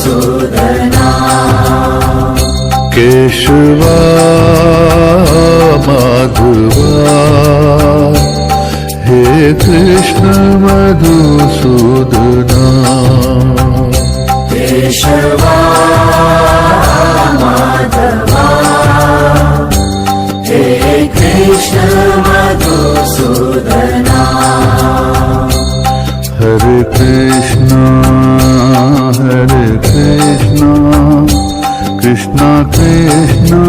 Madhusudana Keshwa Madhava hey Krishna Madhusudana Keshwa Madhava hey Krishna Madhusudana Hare Krishna Krishna Krishna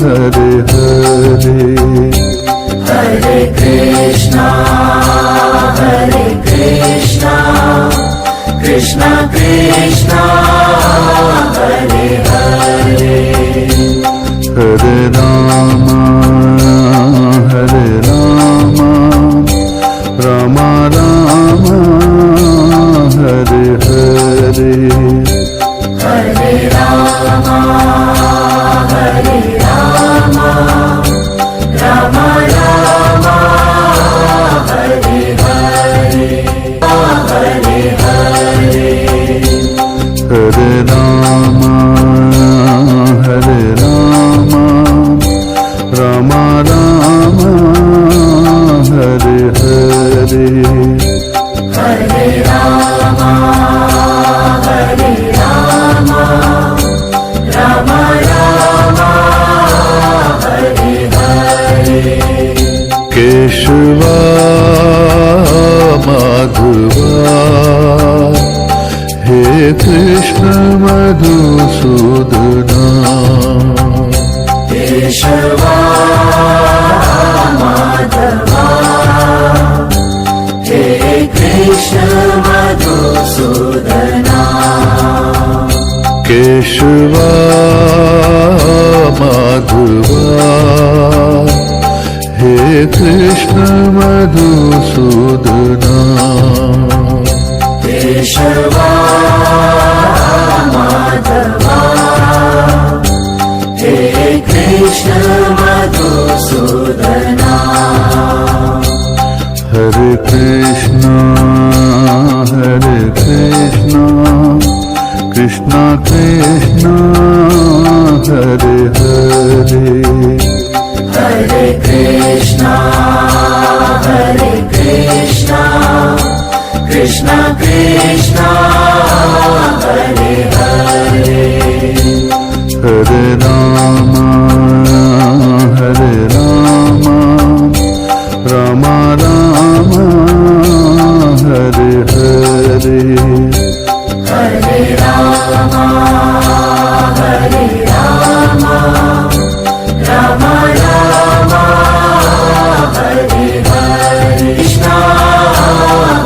Hare Hare Hare Krishna Krishna Krishna Hare Hare Hare Ram Ram Ram Hare Hare Hare Ram Ram Ram Hare Hare Hare Hare Hare Ram Ram Ram Hare Hare Hare Ram Ram Ram Hare Hare Keshwa Madhava hey Krishna Madhusudana Keshwa Madhava hey Krishna Madhusudana Keshwa Madhava hey Krishna Madhusudana Keshwa Madhava hey Krishna Madhusudana Hare Krishna Krishna Krishna Hare Hare Hare Krishna Krishna Krishna Hare Hare Hare Ram Ram Ram Hare Hare Hare Ram Ram Ram Hare Hare Krishna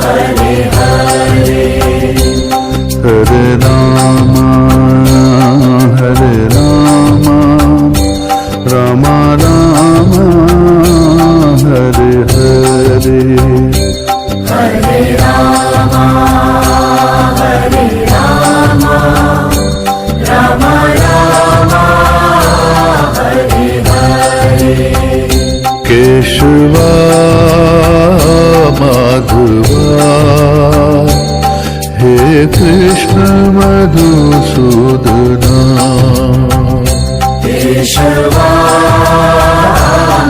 Hare Hare Hare Ram Ram Ram Hare Hare Hare Ram Ram Ram Hare Hare Keshwa Madhava hey Krishna Madhusudana Keshwa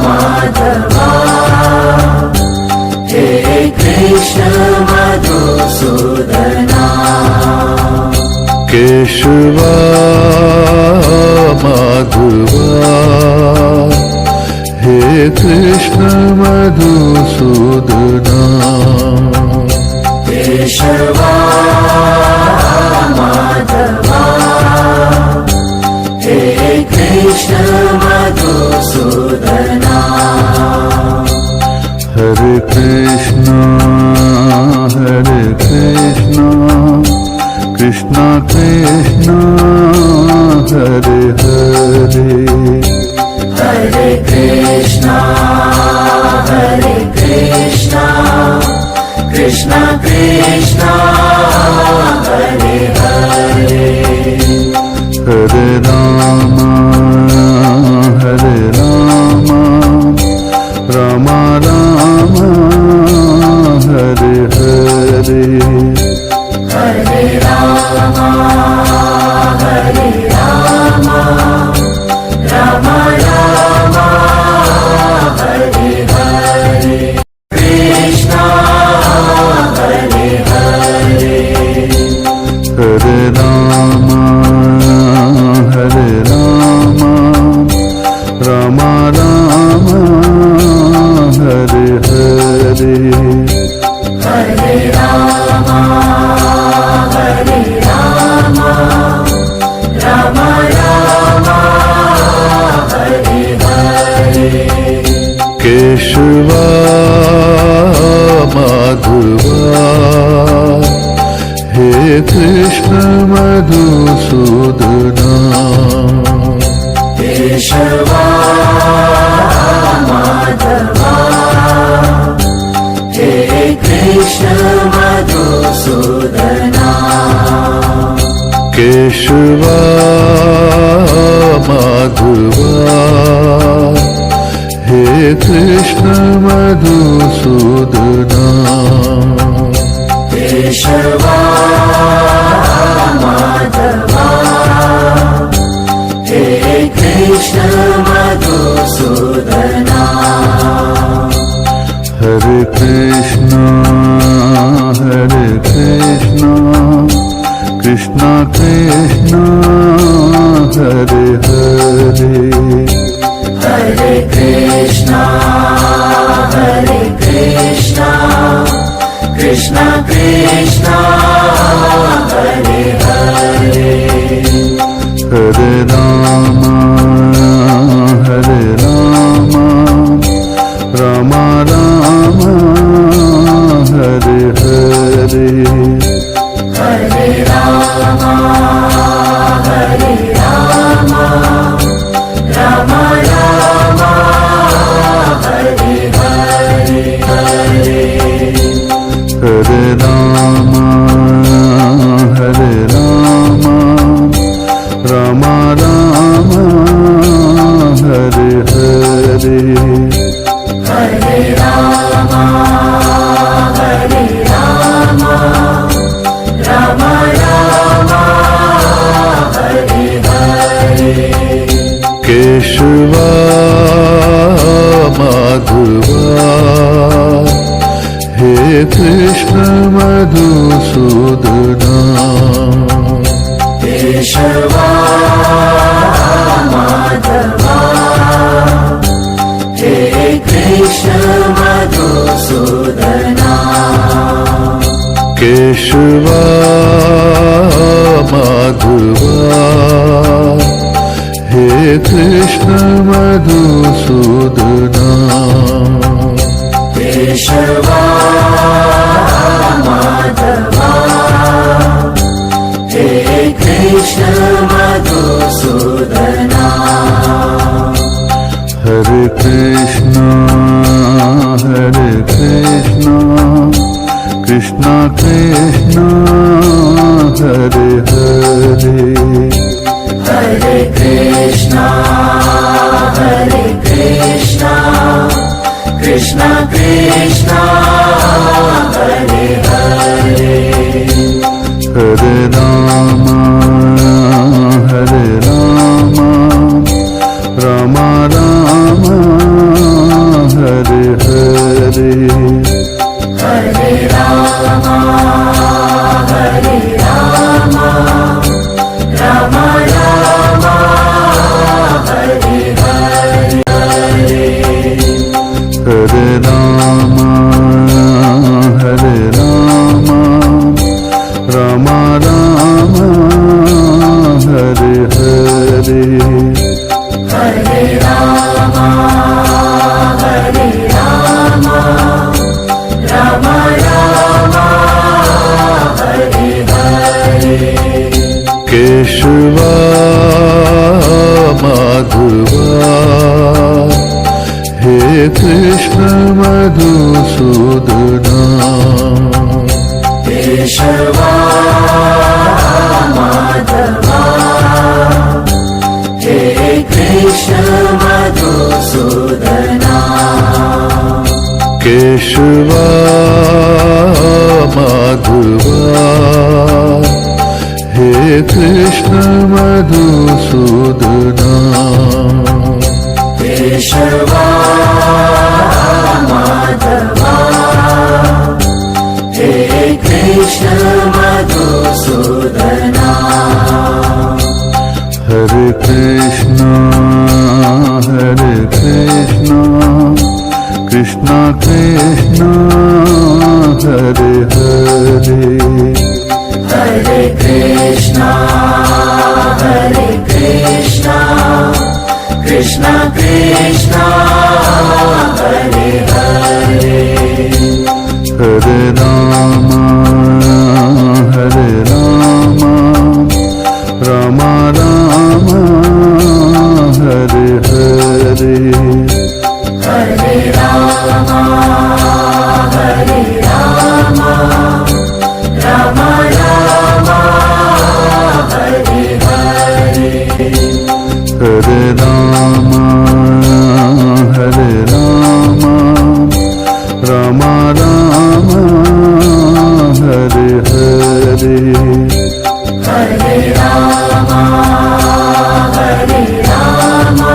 Madhava hey Krishna Madhusudana Keshwa Madhava hey Krishna Madhusudana Keshwa Madhava hey Krishna Madhusudana Hare Krishna Krishna Krishna Hare Hare Hare Krishna Krishna Krishna Hare Hare Hare Ram Ram Ram Hare Hare Hare Ram Keshwa Madhava hey Krishna Madhusudana Keshwa Madhava hey Krishna Madhusudana Keshwa Madhava hey Krishna Madhusudana Keshwa Madhava hey Krishna Madhusudana Hare Krishna Krishna Krishna Hare Hare Hare Krishna Krishna Krishna Hare Hare Hare Ram Ram Ram Hare Hare Hare Ram Ram Ram Hare Hare Hare Ram Ram Ram Hare Hare Hare Ram Ram Ram Hare Hare Keshwa Madhava hey Krishna Madhusudana Keshwa Madhava hey Krishna Madhusudana Keshwa Madhava hey Krishna Madhusudana Keshwa Madhava hey Krishna Madhusudana Hare Krishna Krishna Krishna Hare Hare Hare Krishna Krishna Krishna Hare Hare Hare Ram Ram Ram Hare Hare Hare Ram Ram Ram Hare Hare Hare Ram Ram Ram Hare Hare Hare Ram Ram Ram Hare Hare Keshwa Madhava hey Krishna Madhusudana Keshwa Madhava hey Krishna Madhusudana Keshwa Madhava hey Krishna Madhusudana Keshwa Madhava hey Krishna Madhusudana Hare Krishna Krishna Krishna Hare Hare Hare Krishna Krishna Krishna Hare Hare Hare Rama Hare Rama Rama Rama Hare Hare Hare Rama Hare Rama Rama Rama Hare Hare Hare Rama Hare Rama Rama Rama Hare Hare Hare Rama Hare Rama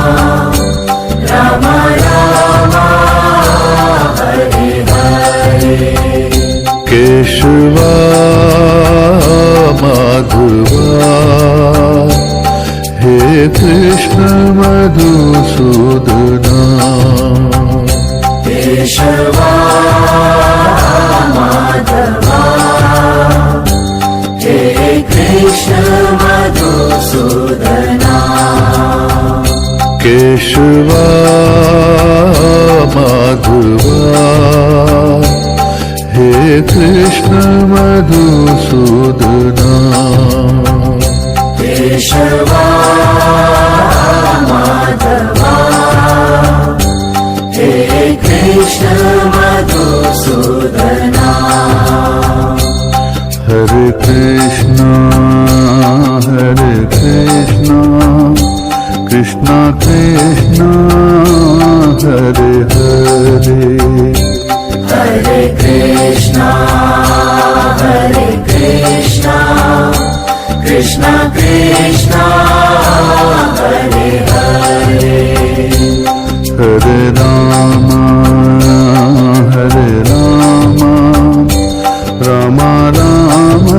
Rama Rama Hare Hare Keshava Madhava He Krishna Madhusudana Keshava Madhava He Krishna Madhusudana Keshava Madhava He Krishna Madhusudana Keshava Madhava He Krishna Madhusudana Hare Krishna Krishna Krishna Hare Hare Hare Krishna Krishna Krishna Hare Hare Hare Rama Rama Rama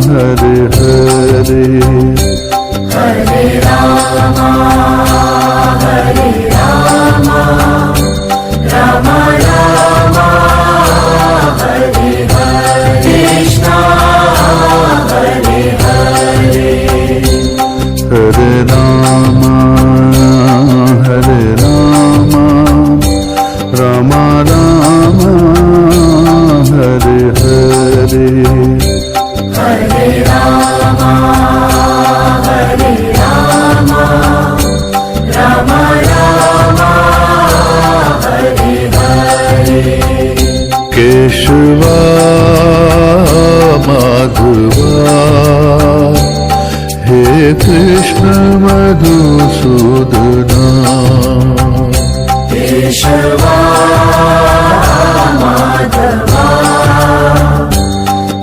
Hare Hare Hare Rama Hare Rama Rama Rama Hare Hare Krishna Hare Hare Hare Rama Rama Rama Hare Hare Hare Rama Hare Rama Rama Rama Hare Hare Keshava Madhava He Krishna Madhusudana Keshava Madhava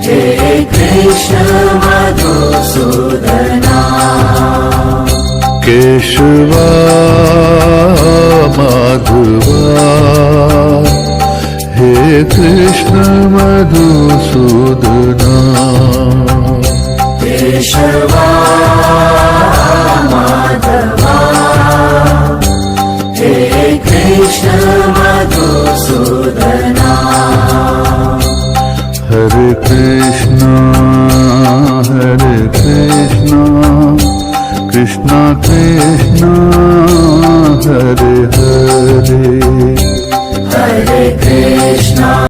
He Krishna Madhusudana Keshava Madhava He Krishna Madhusudana Keshava Madhava He Krishna Madhusudana Hare Krishna Krishna Krishna Hare Hare Hare Krishna